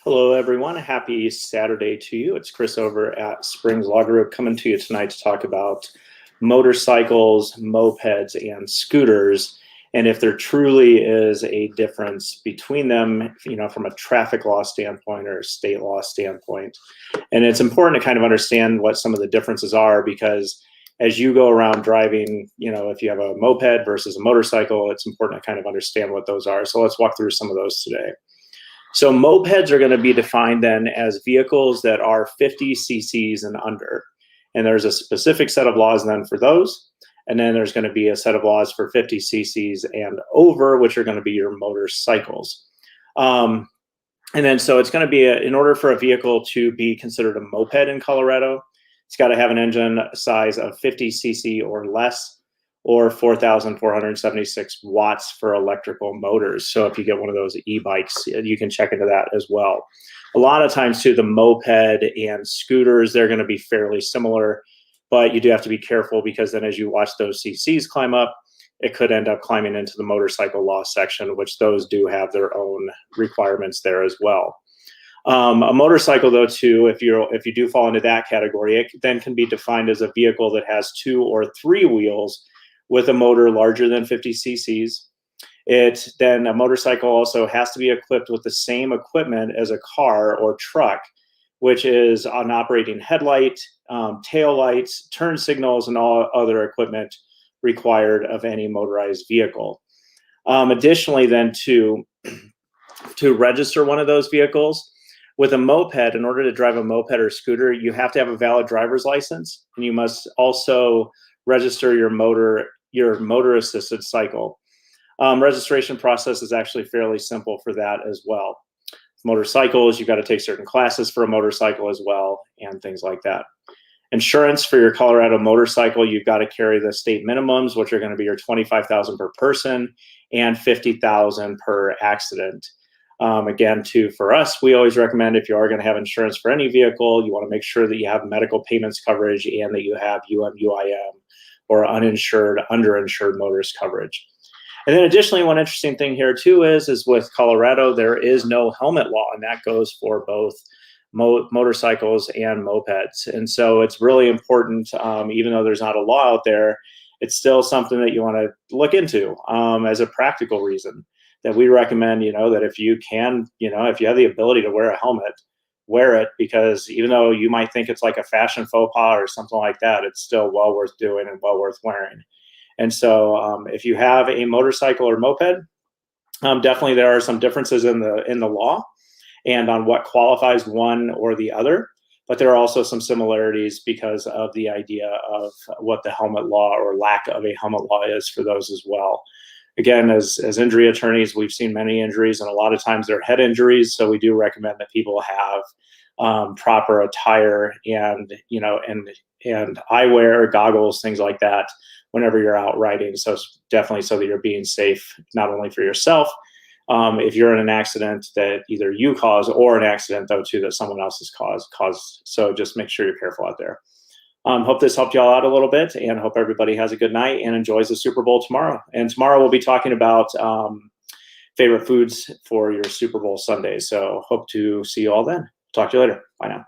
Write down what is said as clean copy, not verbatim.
Hello, everyone. Happy Saturday to you. It's Chris over at Springs Law Group coming to you tonight to talk about motorcycles, mopeds, and scooters, and if there truly is a difference between them, from a traffic law standpoint or a state law standpoint. And it's important to kind of understand what some of the differences are because as you go around driving, if you have a moped versus a motorcycle, it's important to kind of understand what those are. So let's walk through some of those today. So mopeds are going to be defined then as vehicles that are 50 cc's and under. And there's a specific set of laws then for those. And then there's going to be a set of laws for 50 cc's and over, which are going to be your motorcycles. And then so it's going to be, in order for a vehicle to be considered a moped in Colorado, it's got to have an engine size of 50 cc or less, or 4,476 watts for electrical motors. So if you get one of those e-bikes, you can check into that as well. A lot of times too, the moped and scooters, they're gonna be fairly similar, but you do have to be careful because then as you watch those CCs climb up, it could end up climbing into the motorcycle law section, which those do have their own requirements there as well. A motorcycle though too, if you do fall into that category, it then can be defined as a vehicle that has 2 or 3 wheels with a motor larger than 50 cc's. Then a motorcycle also has to be equipped with the same equipment as a car or truck, which is an operating headlight, tail lights, turn signals, and all other equipment required of any motorized vehicle. Additionally then to register one of those vehicles, with a moped, in order to drive a moped or scooter, you have to have a valid driver's license, and you must also register your motor assisted cycle. Registration process is actually fairly simple for that as well. Motorcycles, you've got to take certain classes for a motorcycle as well, and things like that. Insurance for your Colorado motorcycle, you've got to carry the state minimums, which are going to be your $25,000 per person and $50,000 per accident. Again, too, for us, we always recommend if you are going to have insurance for any vehicle, you want to make sure that you have medical payments coverage and that you have UM/UIM or uninsured, underinsured motorist coverage. And then additionally, one interesting thing here too is with Colorado, there is no helmet law, and that goes for both motorcycles and mopeds. And so it's really important, even though there's not a law out there, it's still something that you want to look into as a practical reason. That we recommend, that if you can, if you have the ability to wear a helmet, wear it, because even though you might think it's like a fashion faux pas or something like that, it's still well worth doing and well worth wearing. And so if you have a motorcycle or moped, definitely there are some differences in the law and on what qualifies one or the other, but there are also some similarities because of the idea of what the helmet law or lack of a helmet law is for those as well. Again, as injury attorneys, we've seen many injuries, and a lot of times they're head injuries. So we do recommend that people have proper attire and eyewear, goggles, things like that, whenever you're out riding. So definitely so that you're being safe, not only for yourself, if you're in an accident that either you cause or an accident though too that someone else has caused. So just make sure you're careful out there. Hope this helped y'all out a little bit, and hope everybody has a good night and enjoys the Super Bowl tomorrow. And tomorrow we'll be talking about favorite foods for your Super Bowl Sunday. So hope to see you all then. Talk to you later. Bye now.